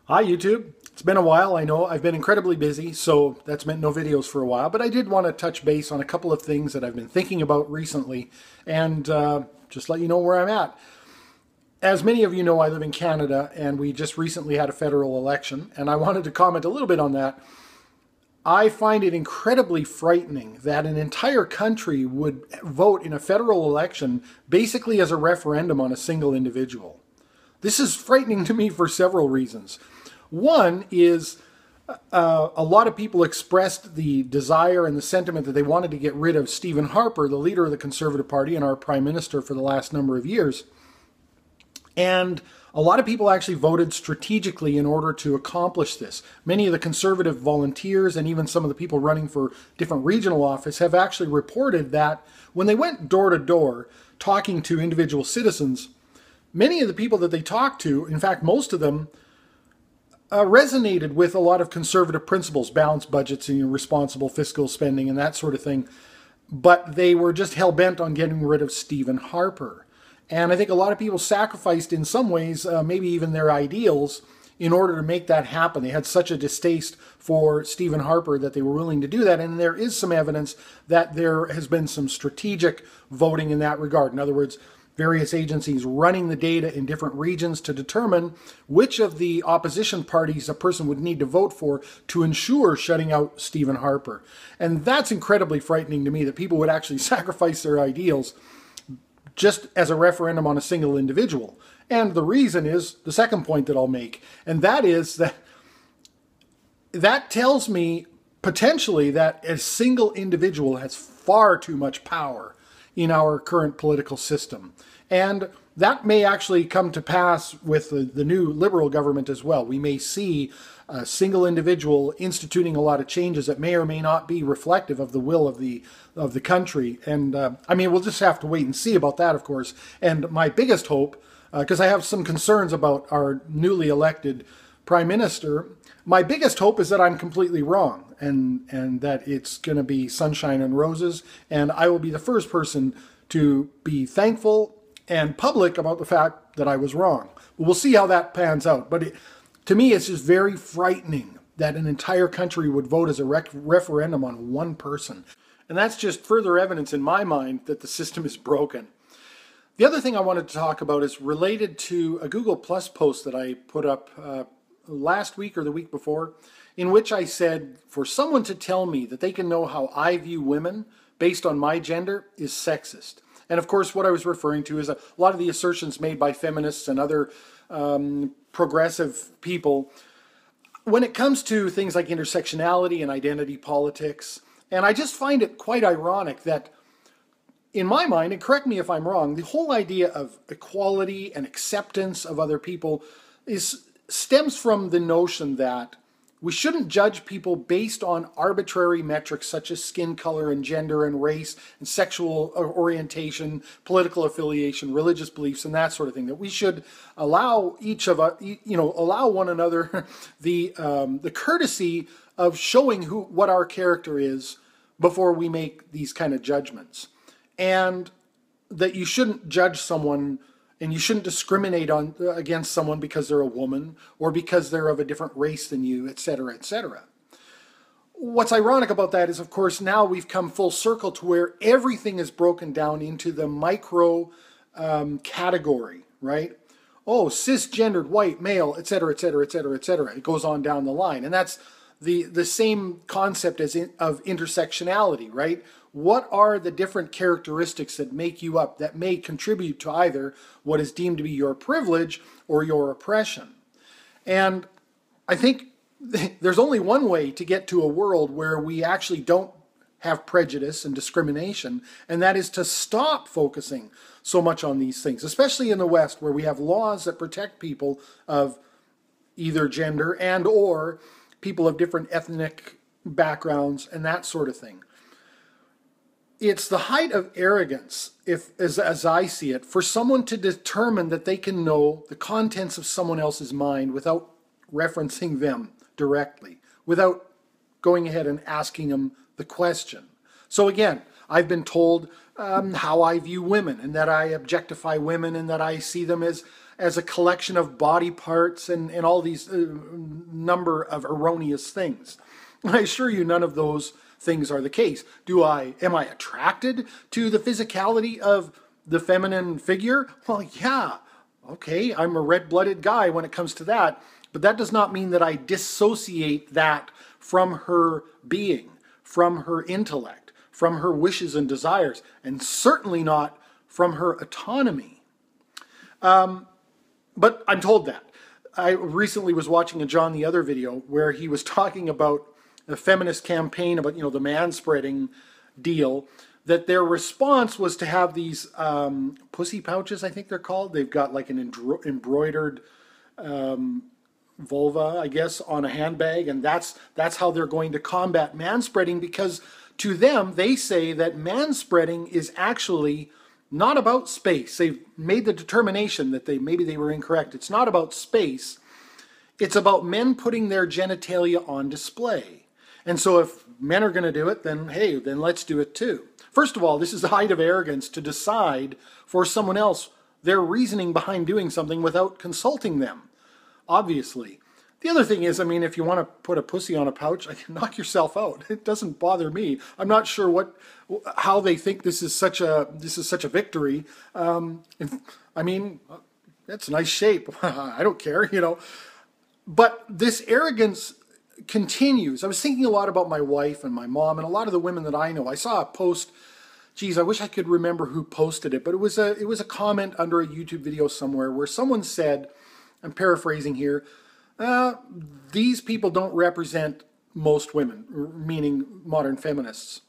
Hi YouTube. It's been a while, I know. I've been incredibly busy, so that's meant no videos for a while, but I did want to touch base on a couple of things that I've been thinking about recently and just let you know where I'm at. As many of you know, I live in Canada and we just recently had a federal election, and I wanted to comment a little bit on that. I find it incredibly frightening that an entire country would vote in a federal election basically as a referendum on a single individual. This is frightening to me for several reasons. One is a lot of people expressed the desire and the sentiment that they wanted to get rid of Stephen Harper, the leader of the Conservative Party and our Prime Minister for the last number of years. And a lot of people actually voted strategically in order to accomplish this. Many of the Conservative volunteers and even some of the people running for different regional office have actually reported that when they went door to door talking to individual citizens, many of the people that they talked to, in fact most of them, resonated with a lot of conservative principles, balanced budgets and responsible fiscal spending and that sort of thing. But they were just hell-bent on getting rid of Stephen Harper. And I think a lot of people sacrificed in some ways, maybe even their ideals, in order to make that happen. They had such a distaste for Stephen Harper that they were willing to do that. And there is some evidence that there has been some strategic voting in that regard. In other words, various agencies running the data in different regions to determine which of the opposition parties a person would need to vote for to ensure shutting out Stephen Harper. And that's incredibly frightening to me, that people would actually sacrifice their ideals just as a referendum on a single individual. And the reason is the second point that I'll make, and that is that tells me potentially that a single individual has far too much power in our current political system. And that may actually come to pass with the new Liberal government as well. We may see a single individual instituting a lot of changes that may or may not be reflective of the will of the country. And I mean, we'll just have to wait and see about that, of course. And my biggest hope, because I have some concerns about our newly elected Prime Minister, my biggest hope is that I'm completely wrong and that it's going to be sunshine and roses. And I will be the first person to be thankful and public about the fact that I was wrong. We'll see how that pans out. But to me, it's just very frightening that an entire country would vote as a referendum on one person. And that's just further evidence in my mind that the system is broken. The other thing I wanted to talk about is related to a Google Plus post that I put up last week or the week before, in which I said, for someone to tell me that they can know how I view women based on my gender is sexist. And of course, what I was referring to is a lot of the assertions made by feminists and other progressive people when it comes to things like intersectionality and identity politics. And I just find it quite ironic that, in my mind, and correct me if I'm wrong, the whole idea of equality and acceptance of other people stems from the notion that we shouldn't judge people based on arbitrary metrics such as skin color and gender and race and sexual orientation, political affiliation, religious beliefs, and that sort of thing. That we should allow each of us, allow one another the courtesy of showing what our character is before we make these kind of judgments, and that you shouldn't judge someone. And you shouldn't discriminate against someone because they're a woman or because they're of a different race than you, etc., etc. What's ironic about that is, of course, now we've come full circle to where everything is broken down into the micro category, right? Oh, cisgendered, white, male, etc., etc., etc., etc. It goes on down the line. And that's the same concept of intersectionality, right? What are the different characteristics that make you up, that may contribute to either what is deemed to be your privilege or your oppression? And I think there's only one way to get to a world where we actually don't have prejudice and discrimination, and that is to stop focusing so much on these things, especially in the West, where we have laws that protect people of either gender and or people of different ethnic backgrounds and that sort of thing. It's the height of arrogance, as I see it, for someone to determine that they can know the contents of someone else's mind without referencing them directly, without going ahead and asking them the question. So again, I've been told how I view women and that I objectify women and that I see them as as a collection of body parts and all these number of erroneous things. I assure you none of those things are the case. Am I attracted to the physicality of the feminine figure? Well, yeah. Okay, I'm a red-blooded guy when it comes to that, but that does not mean that I dissociate that from her being, from her intellect, from her wishes and desires, and certainly not from her autonomy. But I'm told that. I recently was watching a John the Other video where he was talking about a feminist campaign about, the manspreading deal, that their response was to have these pussy pouches, I think they're called. They've got like an embroidered vulva, I guess, on a handbag, and that's how they're going to combat manspreading, because to them, they say that manspreading is actually not about space. They've made the determination that maybe they were incorrect. It's not about space. It's about men putting their genitalia on display. And so if men are going to do it, then hey, then let's do it too. First of all, this is the height of arrogance to decide for someone else their reasoning behind doing something without consulting them, obviously. The other thing is, if you want to put a pussy on a pouch, knock yourself out. It doesn't bother me. I'm not sure how they think this is such a victory. That's a nice shape. I don't care, But this arrogance continues. I was thinking a lot about my wife and my mom and a lot of the women that I know. I saw a post. Geez, I wish I could remember who posted it, but it was a comment under a YouTube video somewhere where someone said, I'm paraphrasing here, these people don't represent most women, meaning modern feminists.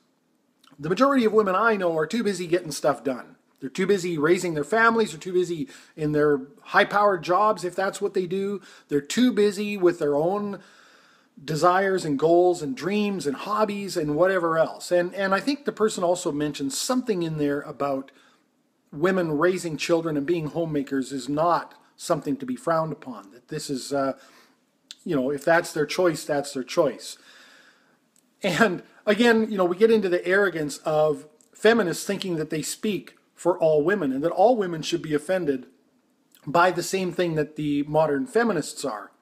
The majority of women I know are too busy getting stuff done. They're too busy raising their families. They're too busy in their high-powered jobs, if that's what they do. They're too busy with their own desires and goals and dreams and hobbies and whatever else. And I think the person also mentioned something in there about women raising children and being homemakers is not something to be frowned upon. That this is, if that's their choice, that's their choice. And again, we get into the arrogance of feminists thinking that they speak for all women and that all women should be offended by the same thing that the modern feminists are.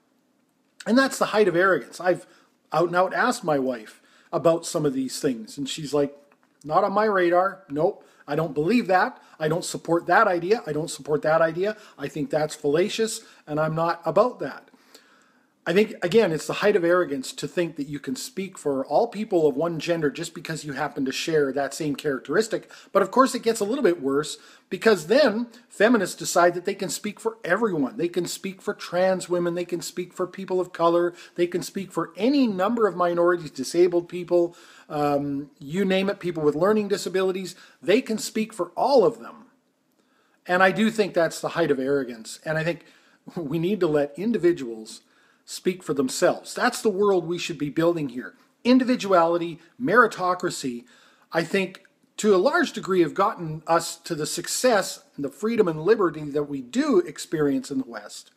And that's the height of arrogance. I've out and out asked my wife about some of these things, and she's like, not on my radar. Nope, I don't believe that. I don't support that idea. I don't support that idea. I think that's fallacious, and I'm not about that. I think, again, it's the height of arrogance to think that you can speak for all people of one gender just because you happen to share that same characteristic. But of course, it gets a little bit worse because then feminists decide that they can speak for everyone. They can speak for trans women. They can speak for people of color. They can speak for any number of minorities, disabled people, you name it, people with learning disabilities. They can speak for all of them. And I do think that's the height of arrogance. And I think we need to let individuals speak for themselves. That's the world we should be building here. Individuality, meritocracy, I think to a large degree have gotten us to the success and the freedom and liberty that we do experience in the West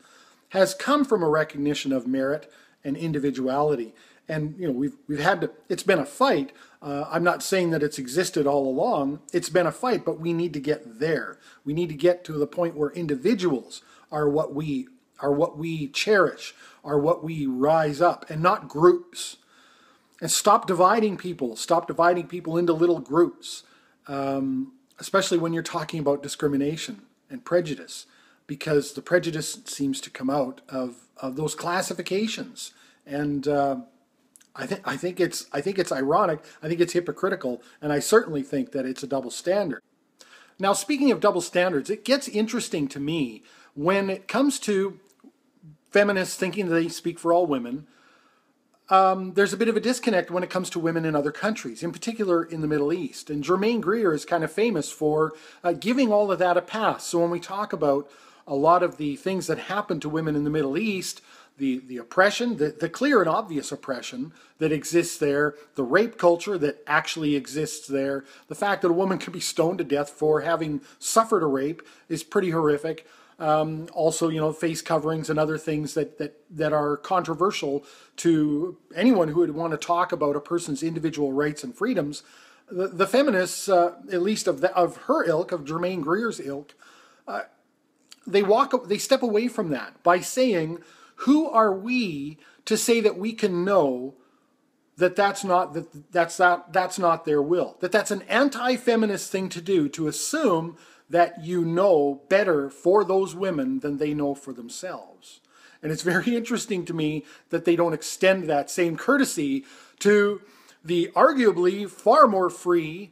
has come from a recognition of merit and individuality. And we've had to, it's been a fight. I'm not saying that it's existed all along. It's been a fight, but we need to get there. We need to get to the point where individuals are what we cherish, are what we rise up, and not groups. And stop dividing people. Stop dividing people into little groups, especially when you're talking about discrimination and prejudice, because the prejudice seems to come out of those classifications. And I think it's ironic. I think it's hypocritical, and I certainly think that it's a double standard. Now, speaking of double standards, it gets interesting to me when it comes to feminists thinking that they speak for all women. There's a bit of a disconnect when it comes to women in other countries, in particular in the Middle East. And Germaine Greer is kind of famous for giving all of that a pass. So when we talk about a lot of the things that happen to women in the Middle East, the oppression, the clear and obvious oppression that exists there, the rape culture that actually exists there, the fact that a woman could be stoned to death for having suffered a rape is pretty horrific. Also, face coverings and other things that are controversial to anyone who would want to talk about a person's individual rights and freedoms. The feminists, at least of her ilk, of Germaine Greer's ilk, they step away from that by saying, who are we to say that we can know that that's not their will, that that's an anti-feminist thing to do, to assume that you know better for those women than they know for themselves. And it's very interesting to me that they don't extend that same courtesy to the arguably far more free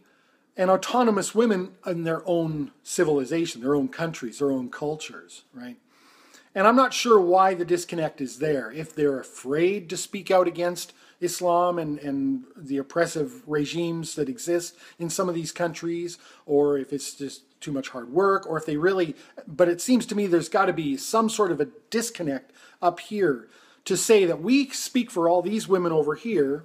and autonomous women in their own civilization, their own countries, their own cultures, right? And I'm not sure why the disconnect is there. If they're afraid to speak out against Islam and the oppressive regimes that exist in some of these countries, or if it's just too much hard work, or if they really, but it seems to me there's got to be some sort of a disconnect up here to say that we speak for all these women over here,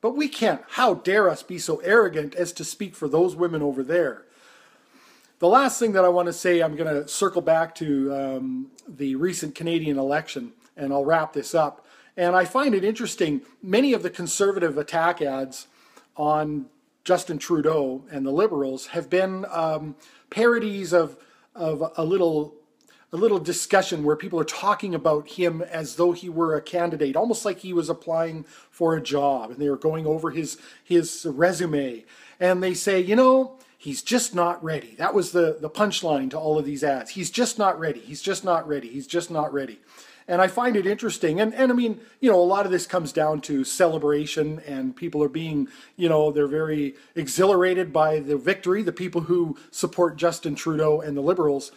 but we can't, how dare us be so arrogant as to speak for those women over there. The last thing that I want to say, I'm going to circle back to the recent Canadian election, and I'll wrap this up. And I find it interesting, many of the conservative attack ads on Justin Trudeau and the Liberals have been parodies of a little discussion where people are talking about him as though he were a candidate, almost like he was applying for a job, and they were going over his resume. And they say, you know, he's just not ready. That was the punchline to all of these ads. He's just not ready. He's just not ready. He's just not ready. And I find it interesting. And I mean, you know, a lot of this comes down to celebration, and people are being, you know, they're very exhilarated by the victory. The people who support Justin Trudeau and the Liberals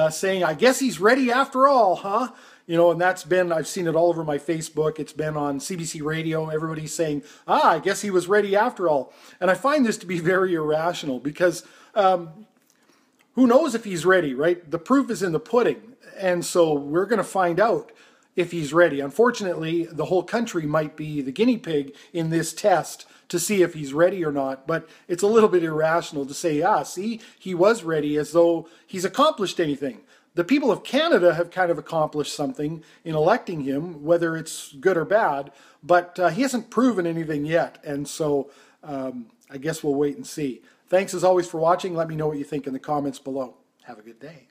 saying, I guess he's ready after all, huh? You know, and that's been, I've seen it all over my Facebook. It's been on CBC Radio. Everybody's saying, I guess he was ready after all. And I find this to be very irrational because who knows if he's ready, right? The proof is in the pudding. And so we're going to find out if he's ready. Unfortunately, the whole country might be the guinea pig in this test to see if he's ready or not. But it's a little bit irrational to say, see, he was ready, as though he's accomplished anything. The people of Canada have kind of accomplished something in electing him, whether it's good or bad, but he hasn't proven anything yet. And so I guess we'll wait and see. Thanks as always for watching. Let me know what you think in the comments below. Have a good day.